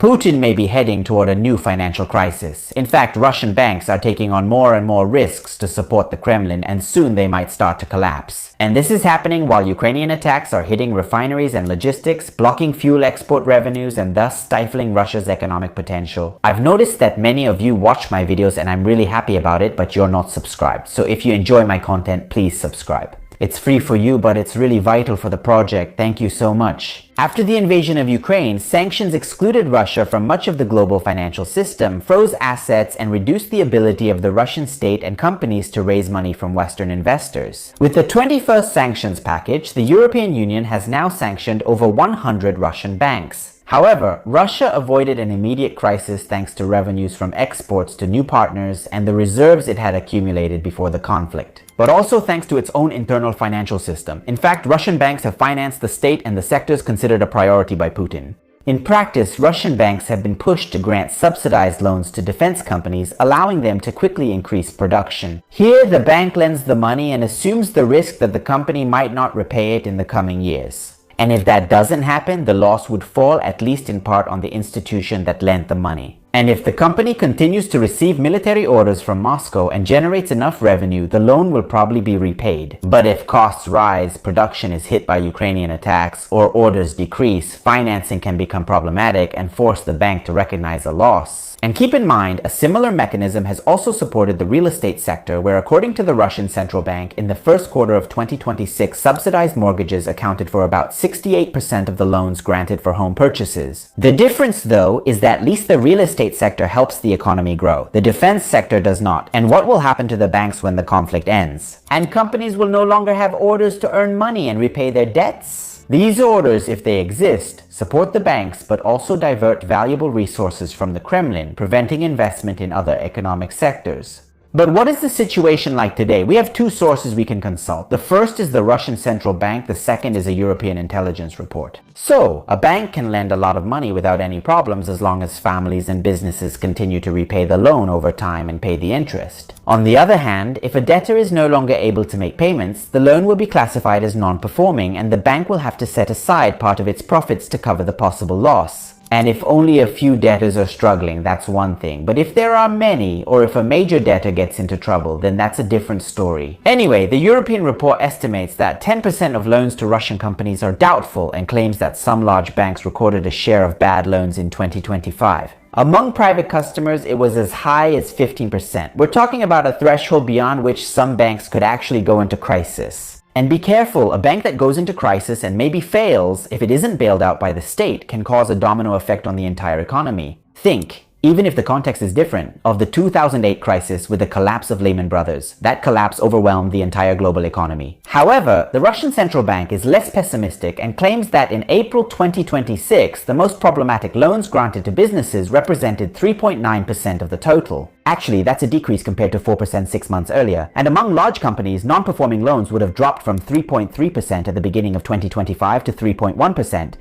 Putin may be heading toward a new financial crisis. In fact, Russian banks are taking on more and more risks to support the Kremlin, and soon they might start to collapse. And this is happening while Ukrainian attacks are hitting refineries and logistics, blocking fuel export revenues, and thus stifling Russia's economic potential. I've noticed that many of you watch my videos and I'm really happy about it, but you're not subscribed. So if you enjoy my content, please subscribe. It's free for you, but it's really vital for the project. Thank you so much. After the invasion of Ukraine, sanctions excluded Russia from much of the global financial system, froze assets, and reduced the ability of the Russian state and companies to raise money from Western investors. With the 21st sanctions package, the European Union has now sanctioned over 100 Russian banks. However, Russia avoided an immediate crisis thanks to revenues from exports to new partners and the reserves it had accumulated before the conflict, but also thanks to its own internal financial system. In fact, Russian banks have financed the state and the sectors considered a priority by Putin. In practice, Russian banks have been pushed to grant subsidized loans to defense companies, allowing them to quickly increase production. Here, the bank lends the money and assumes the risk that the company might not repay it in the coming years. And if that doesn't happen, the loss would fall at least in part on the institution that lent the money. And if the company continues to receive military orders from Moscow and generates enough revenue, the loan will probably be repaid. But if costs rise, production is hit by Ukrainian attacks, or orders decrease, financing can become problematic and force the bank to recognize a loss. And keep in mind, a similar mechanism has also supported the real estate sector, where according to the Russian central bank, in the first quarter of 2026, subsidized mortgages accounted for about 68% of the loans granted for home purchases. The difference, though, is that at least the real estate sector helps the economy grow. The defense sector does not. And what will happen to the banks when the conflict ends? And companies will no longer have orders to earn money and repay their debts? These orders, if they exist, support the banks but also divert valuable resources from the Kremlin, preventing investment in other economic sectors. But what is the situation like today? We have two sources we can consult. The first is the Russian central bank, the second is a European intelligence report. So, a bank can lend a lot of money without any problems as long as families and businesses continue to repay the loan over time and pay the interest. On the other hand, if a debtor is no longer able to make payments, the loan will be classified as non-performing and the bank will have to set aside part of its profits to cover the possible loss. And if only a few debtors are struggling, that's one thing. But if there are many, or if a major debtor gets into trouble, then that's a different story. Anyway, the European report estimates that 10% of loans to Russian companies are doubtful and claims that some large banks recorded a share of bad loans in 2025. Among private customers, it was as high as 15%. We're talking about a threshold beyond which some banks could actually go into crisis. And be careful, a bank that goes into crisis and maybe fails, if it isn't bailed out by the state, can cause a domino effect on the entire economy. Think, even if the context is different, of the 2008 crisis with the collapse of Lehman Brothers. That collapse overwhelmed the entire global economy. However, the Russian central bank is less pessimistic and claims that in April 2026, the most problematic loans granted to businesses represented 3.9% of the total. Actually, that's a decrease compared to 4% 6 months earlier. And among large companies, non-performing loans would have dropped from 3.3% at the beginning of 2025 to 3.1%.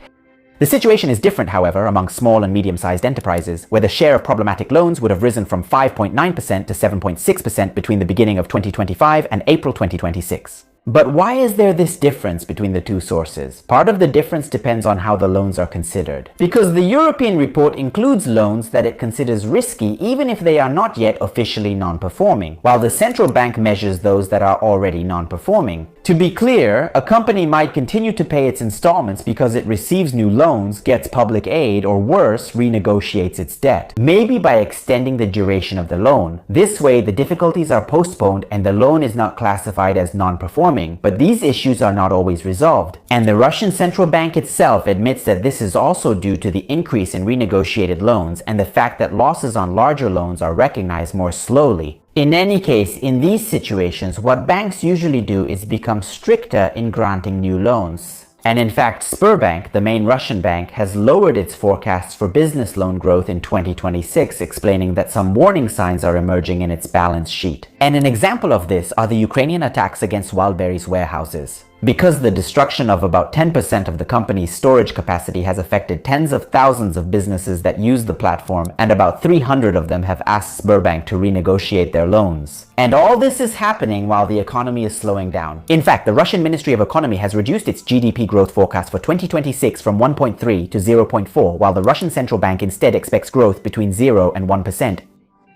The situation is different, however, among small and medium-sized enterprises, where the share of problematic loans would have risen from 5.9% to 7.6% between the beginning of 2025 and April 2026. But why is there this difference between the two sources? Part of the difference depends on how the loans are considered. Because the European report includes loans that it considers risky even if they are not yet officially non-performing, while the central bank measures those that are already non-performing. To be clear, a company might continue to pay its installments because it receives new loans, gets public aid, or worse, renegotiates its debt. Maybe by extending the duration of the loan. This way, the difficulties are postponed and the loan is not classified as non-performing. But these issues are not always resolved. And the Russian central bank itself admits that this is also due to the increase in renegotiated loans and the fact that losses on larger loans are recognized more slowly. In any case, in these situations, what banks usually do is become stricter in granting new loans. And in fact, Sberbank, the main Russian bank, has lowered its forecasts for business loan growth in 2026, explaining that some warning signs are emerging in its balance sheet. And an example of this are the Ukrainian attacks against Wildberries warehouses. because the destruction of about 10% of the company's storage capacity has affected tens of thousands of businesses that use the platform, and about 300 of them have asked Sberbank to renegotiate their loans. And all this is happening while the economy is slowing down. In fact, the Russian Ministry of Economy has reduced its GDP growth forecast for 2026 from 1.3 to 0.4, while the Russian central bank instead expects growth between 0 and 1%.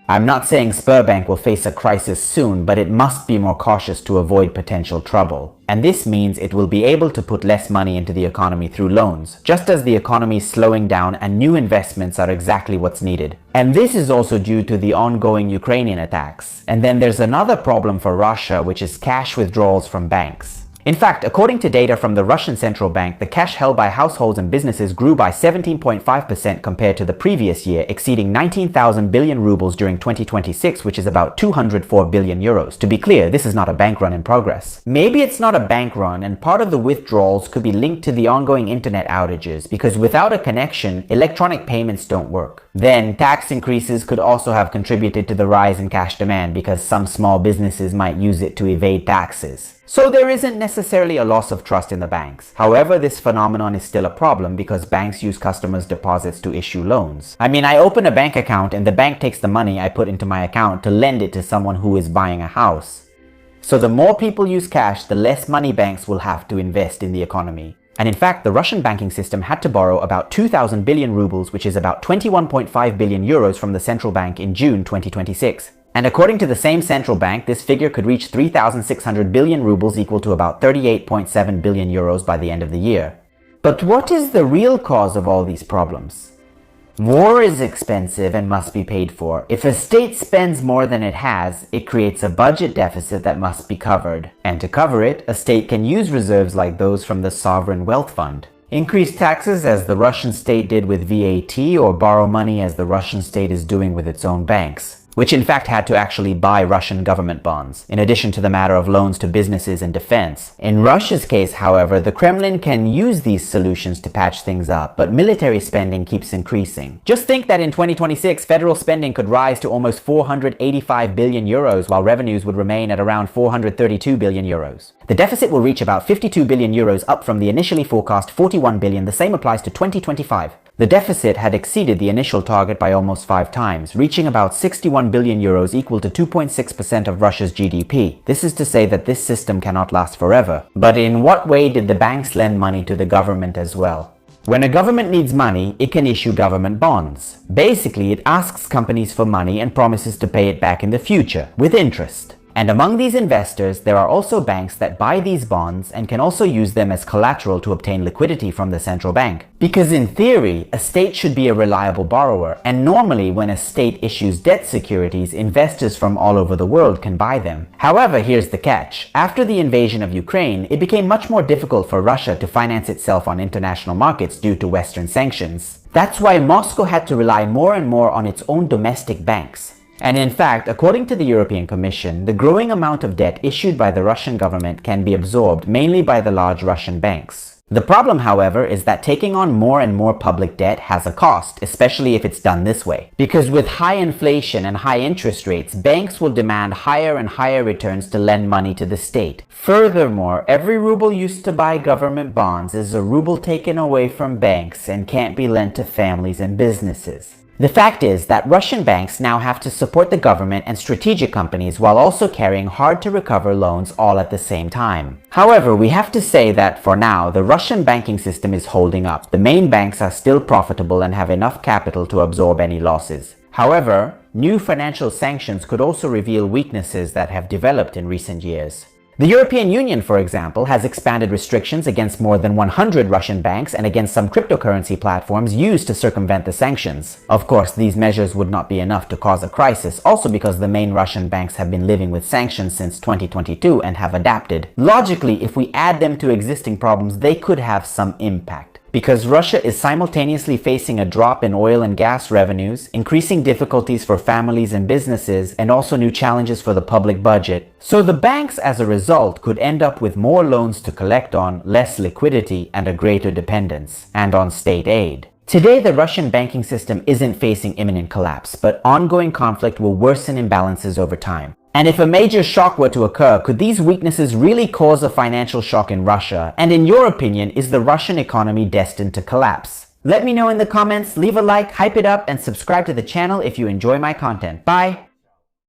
I'm not saying Sberbank will face a crisis soon, but it must be more cautious to avoid potential trouble. And this means it will be able to put less money into the economy through loans, just as the economy is slowing down and new investments are exactly what's needed. And this is also due to the ongoing Ukrainian attacks. And then there's another problem for Russia, which is cash withdrawals from banks. In fact, according to data from the Russian central bank, the cash held by households and businesses grew by 17.5% compared to the previous year, exceeding 19,000 billion rubles during 2026, which is about 204 billion euros. To be clear, this is not a bank run in progress. Maybe it's not a bank run, and part of the withdrawals could be linked to the ongoing internet outages, because without a connection, electronic payments don't work. Then, tax increases could also have contributed to the rise in cash demand, because some small businesses might use it to evade taxes. So there isn't necessarily a loss of trust in the banks. However, this phenomenon is still a problem because banks use customers' deposits to issue loans. I mean, I open a bank account and the bank takes the money I put into my account to lend it to someone who is buying a house. So the more people use cash, the less money banks will have to invest in the economy. And in fact, the Russian banking system had to borrow about 2,000 billion rubles, which is about 21.5 billion euros from the central bank in June 2026. And according to the same central bank, this figure could reach 3,600 billion rubles, equal to about 38.7 billion euros by the end of the year. But what is the real cause of all these problems? War is expensive and must be paid for. If a state spends more than it has, it creates a budget deficit that must be covered. And to cover it, a state can use reserves like those from the Sovereign Wealth Fund. Increase taxes as the Russian state did with VAT, or borrow money as the Russian state is doing with its own banks, which in fact had to actually buy Russian government bonds, in addition to the matter of loans to businesses and defense. In Russia's case, however, the Kremlin can use these solutions to patch things up, but military spending keeps increasing. Just think that in 2026, federal spending could rise to almost 485 billion euros, while revenues would remain at around 432 billion euros. The deficit will reach about 52 billion euros, up from the initially forecast 41 billion. The same applies to 2025. The deficit had exceeded the initial target by almost 5 times, reaching about 61 billion euros, equal to 2.6% of Russia's GDP. This is to say that this system cannot last forever. But in what way did the banks lend money to the government as well? When a government needs money, it can issue government bonds. Basically, it asks companies for money and promises to pay it back in the future, with interest. And among these investors, there are also banks that buy these bonds and can also use them as collateral to obtain liquidity from the central bank. Because in theory, a state should be a reliable borrower, and normally when a state issues debt securities, investors from all over the world can buy them. However, here's the catch. After the invasion of Ukraine, it became much more difficult for Russia to finance itself on international markets due to Western sanctions. That's why Moscow had to rely more and more on its own domestic banks. And in fact, according to the European Commission, the growing amount of debt issued by the Russian government can be absorbed mainly by the large Russian banks. The problem, however, is that taking on more and more public debt has a cost, especially if it's done this way. Because with high inflation and high interest rates, banks will demand higher and higher returns to lend money to the state. Furthermore, every ruble used to buy government bonds is a ruble taken away from banks and can't be lent to families and businesses. The fact is that Russian banks now have to support the government and strategic companies while also carrying hard-to-recover loans all at the same time. However, we have to say that for now, the Russian banking system is holding up. The main banks are still profitable and have enough capital to absorb any losses. However, new financial sanctions could also reveal weaknesses that have developed in recent years. The European Union, for example, has expanded restrictions against more than 100 Russian banks and against some cryptocurrency platforms used to circumvent the sanctions. Of course, these measures would not be enough to cause a crisis, also because the main Russian banks have been living with sanctions since 2022 and have adapted. Logically, if we add them to existing problems, they could have some impact. Because Russia is simultaneously facing a drop in oil and gas revenues, increasing difficulties for families and businesses, and also new challenges for the public budget. So the banks, as a result, could end up with more loans to collect on, less liquidity, and a greater dependence, and on state aid. Today, the Russian banking system isn't facing imminent collapse, but ongoing conflict will worsen imbalances over time. And if a major shock were to occur, could these weaknesses really cause a financial shock in Russia? And in your opinion, is the Russian economy destined to collapse? Let me know in the comments, leave a like, hype it up, and subscribe to the channel if you enjoy my content. Bye!